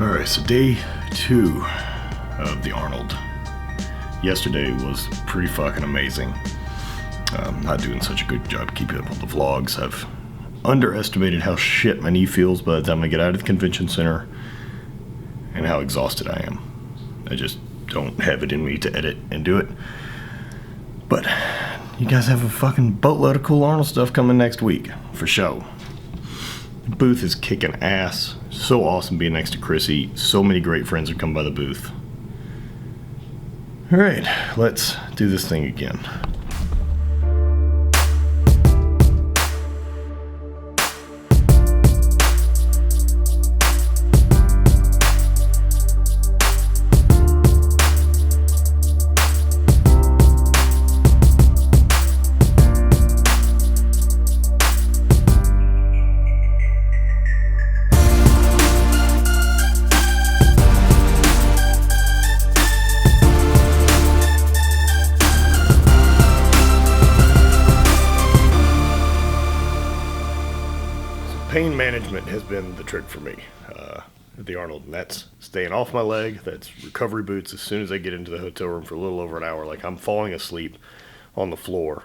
Alright, so day 2 of the Arnold. Yesterday was pretty fucking amazing. Not doing such a good job keeping up with the vlogs. I've underestimated how shit my knee feels by the time I get out of the convention center and how exhausted I am. I just don't have it in me to edit and do it. But you guys have a fucking boatload of cool Arnold stuff coming next week, for show. The booth is kicking ass. So awesome being next to Chrissy. So many great friends have come by the booth. Alright, let's do this thing again. Pain management has been the trick for me at the Arnold, and that's staying off my leg. That's recovery boots as soon as I get into the hotel room for a little over an hour. Like, I'm falling asleep on the floor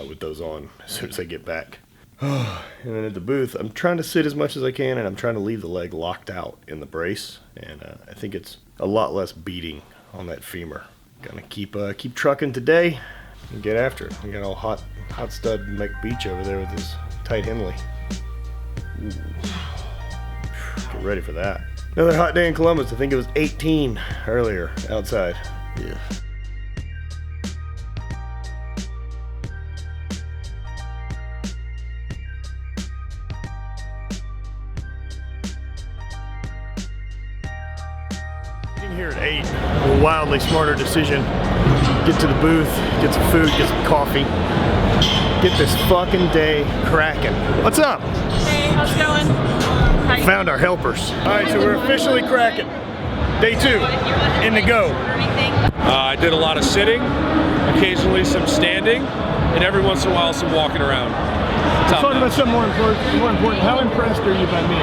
with those on as soon as I get back. And then at the booth, I'm trying to sit as much as I can, and I'm trying to leave the leg locked out in the brace, and I think it's a lot less beating on that femur. Gonna keep trucking today and get after it. We got all hot stud McBeach over there with his tight Henley. Ooh. Get ready for that. Another hot day in Columbus. I think it was 18 earlier outside. Yeah. Getting here at 8. A wildly smarter decision. Get to the booth, get some food, get some coffee. Get this fucking day cracking. What's up? Hey, how's it going? Found our helpers. Alright, so we're officially cracking. Day 2, in the go. I did a lot of sitting, occasionally some standing, and every once in a while some walking around. Let's talk about something more important. How impressed are you by me?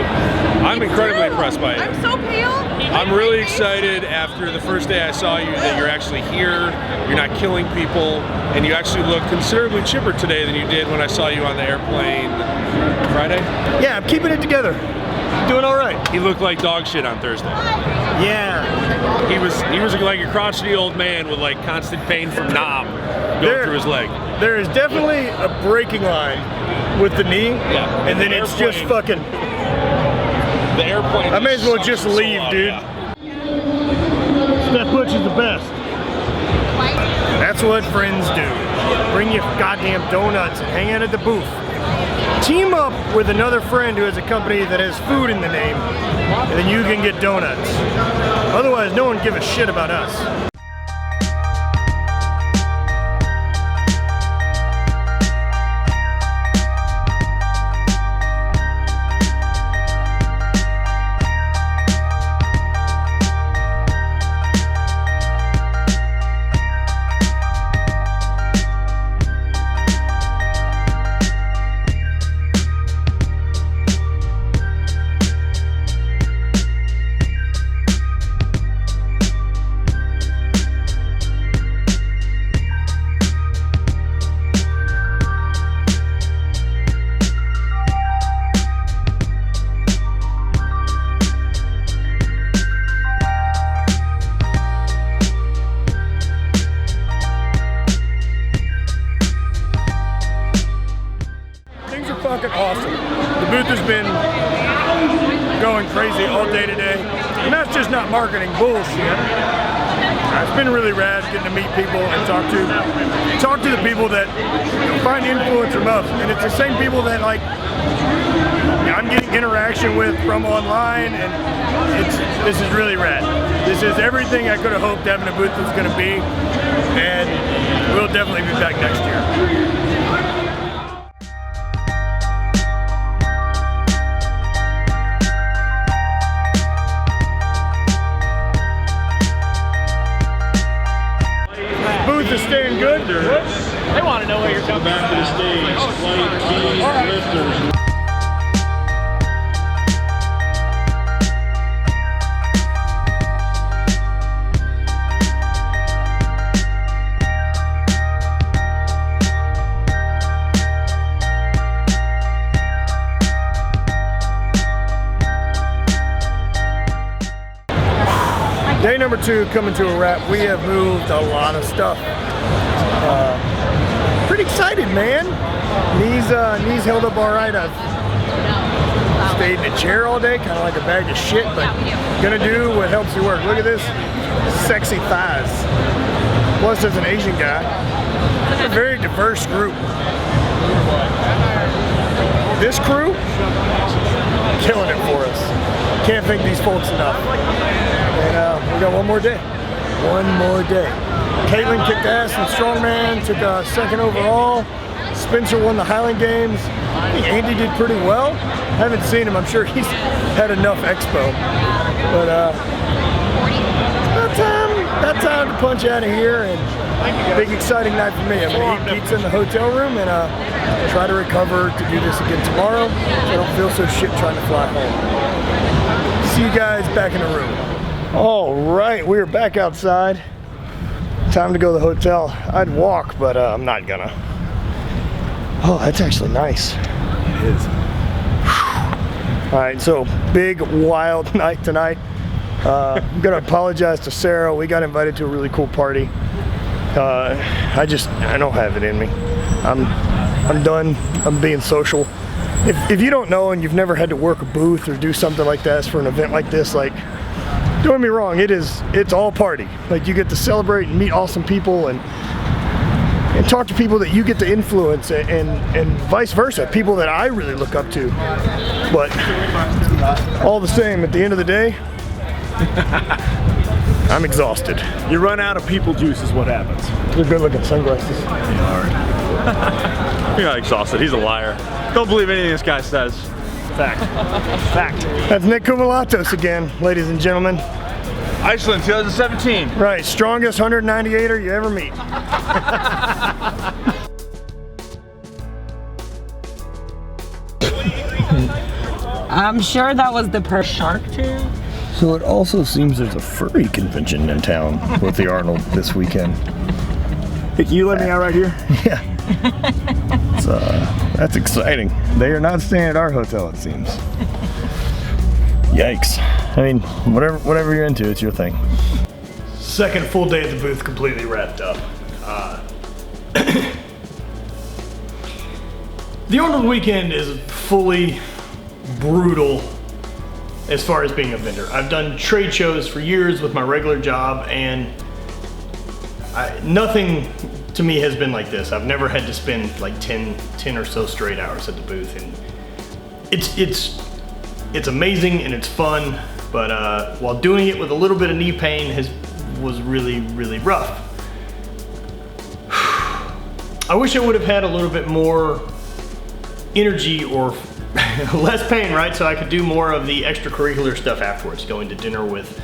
I'm incredibly impressed by you. I'm so pale. I'm really excited after the first day I saw you that you're actually here, you're not killing people, and you actually look considerably chipper today than you did when I saw you on the airplane Friday. Yeah, I'm keeping it together. Doing all right. He looked like dog shit on Thursday. Yeah. He was like a crotchety old man with like constant pain from knob going through his leg. There is definitely a breaking line with the knee, and then it's just fucking. The airplane. I may as well just leave, dude. Step Butch is the best. That's what friends do. Bring you goddamn donuts and hang out at the booth. Team up with another friend who has a company that has food in the name, and then you can get donuts. Otherwise, no one gives a shit about us. Fucking awesome. The booth has been going crazy all day today, and that's just not marketing bullshit. It's been really rad getting to meet people and talk to the people that find influence from us, and it's the same people that like I'm getting interaction with from online, and this is really rad. This is everything I could have hoped having a booth was going to be, and we'll definitely be back next year. Is staying good? They want to know where you're coming back to the stage. All right. Day number 2 coming to a wrap. We have moved a lot of stuff. Pretty excited, man. Knees held up all right. I've stayed in a chair all day, kind of like a bag of shit, but gonna do what helps you work. Look at this, sexy thighs. Plus, there's an Asian guy. It's a very diverse group. This crew, killing it for us. Can't thank these folks enough. And we got one more day. One more day. Caitlin kicked ass in Strongman, took second overall. Spencer won the Highland Games. I think Andy did pretty well. Haven't seen him. I'm sure he's had enough expo. But about time to punch out of here, and big exciting night for me. I'm gonna eat pizza in the hotel room and try to recover to do this again tomorrow, so I don't feel so shit trying to fly home. See you guys back in the room. All right, we are back outside. Time to go to the hotel. I'd walk, but I'm not gonna. Oh, that's actually nice. It is. All right, so big, wild night tonight. I'm gonna apologize to Sarah. We got invited to a really cool party. I don't have it in me. I'm done. I'm being social. If you don't know and you've never had to work a booth or do something like that for an event like this, like, don't get me wrong, it's all party. Like, you get to celebrate and meet awesome people and talk to people that you get to influence, and vice versa, people that I really look up to. But all the same, at the end of the day, I'm exhausted. You run out of people juice is what happens. They're good looking sunglasses. You're not exhausted. He's a liar. Don't believe anything this guy says. Fact. Fact. That's Nick Kumalatos again, ladies and gentlemen. Iceland 2017. Right, strongest 198er you ever meet. I'm sure that was the shark too. So it also seems there's a furry convention in town with the Arnold this weekend. Hey, can you let me out right here? Yeah. That's exciting. They are not staying at our hotel, it seems. Yikes. I mean, whatever you're into, it's your thing. Second full day at the booth completely wrapped up. The Arnold weekend is fully brutal as far as being a vendor. I've done trade shows for years with my regular job, and nothing to me has been like this. I've never had to spend like 10 or so straight hours at the booth, and it's amazing and it's fun, but while doing it with a little bit of knee pain was really, really rough. I wish I would have had a little bit more energy or less pain, right? So I could do more of the extracurricular stuff afterwards, going to dinner with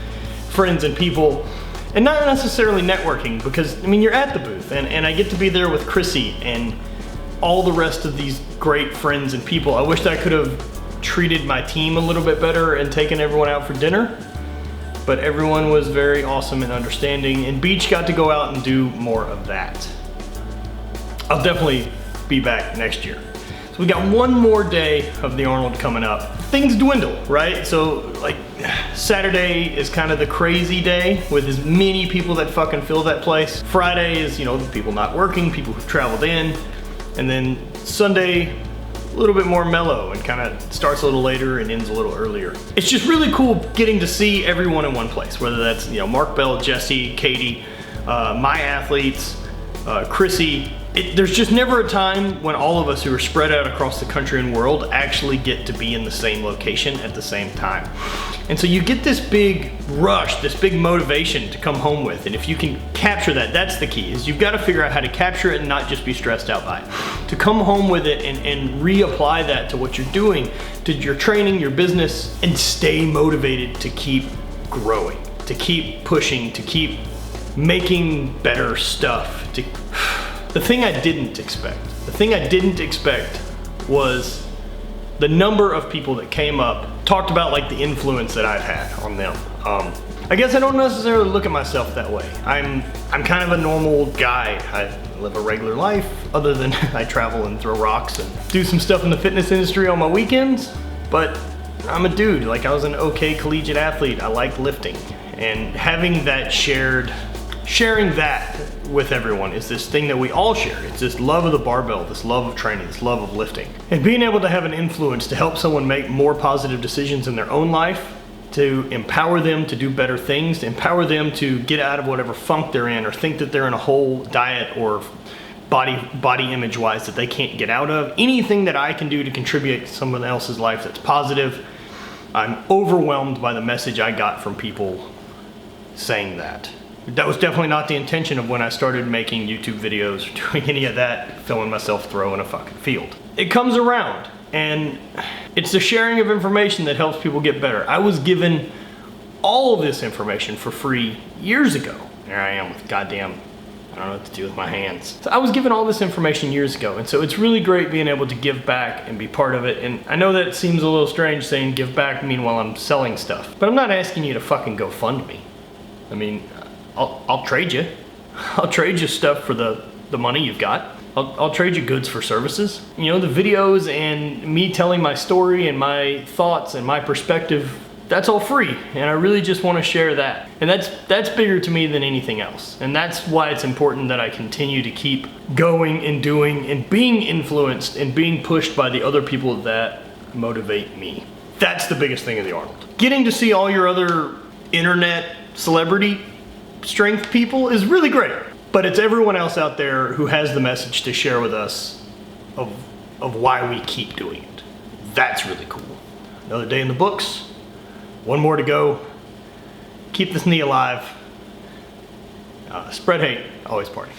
friends and people, and not necessarily networking, because I mean, you're at the booth and I get to be there with Chrissy and all the rest of these great friends and people. I wish I could have treated my team a little bit better and taken everyone out for dinner, but everyone was very awesome and understanding, and Beach got to go out and do more of that. I'll definitely be back next year. So we got one more day of the Arnold coming up. Things dwindle, right? So like Saturday is kind of the crazy day with as many people that fucking fill that place. Friday is, you know, the people not working, people who've traveled in. And then Sunday, a little bit more mellow and kind of starts a little later and ends a little earlier. It's just really cool getting to see everyone in one place, whether that's, you know, Mark Bell, Jesse, Katie, my athletes, Chrissy. There's just never a time when all of us who are spread out across the country and world actually get to be in the same location at the same time. And so you get this big rush, this big motivation to come home with. And if you can capture that, that's the key, is you've got to figure out how to capture it and not just be stressed out by it. To come home with it and reapply that to what you're doing, to your training, your business, and stay motivated to keep growing, to keep pushing, to keep making better stuff. The thing I didn't expect was the number of people that came up, talked about like the influence that I've had on them. I guess I don't necessarily look at myself that way. I'm kind of a normal guy. I live a regular life, other than I travel and throw rocks and do some stuff in the fitness industry on my weekends, but I'm a dude. Like, I was an okay collegiate athlete. I liked lifting. And having that sharing that with everyone is this thing that we all share. It's this love of the barbell, this love of training, this love of lifting. And being able to have an influence to help someone make more positive decisions in their own life, to empower them to do better things, to empower them to get out of whatever funk they're in or think that they're in a whole diet or body image wise that they can't get out of. Anything that I can do to contribute to someone else's life that's positive, I'm overwhelmed by the message I got from people saying that. That was definitely not the intention of when I started making YouTube videos or doing any of that, filming myself throw in a fucking field. It comes around, and it's the sharing of information that helps people get better. I was given all of this information for free years ago. There I am with goddamn, I don't know what to do with my hands. So I was given all this information years ago, and so it's really great being able to give back and be part of it. And I know that it seems a little strange saying give back meanwhile I'm selling stuff, but I'm not asking you to fucking go fund me. I mean, I'll trade you. I'll trade you stuff for the money you've got. I'll trade you goods for services. You know, the videos and me telling my story and my thoughts and my perspective, that's all free. And I really just want to share that. And that's bigger to me than anything else. And that's why it's important that I continue to keep going and doing and being influenced and being pushed by the other people that motivate me. That's the biggest thing of the Arnold. Getting to see all your other internet celebrity strength people is really great, but it's everyone else out there who has the message to share with us of why we keep doing it. That's really cool. Another day in the books, one more to go. Keep this knee alive. Spread hate, always party.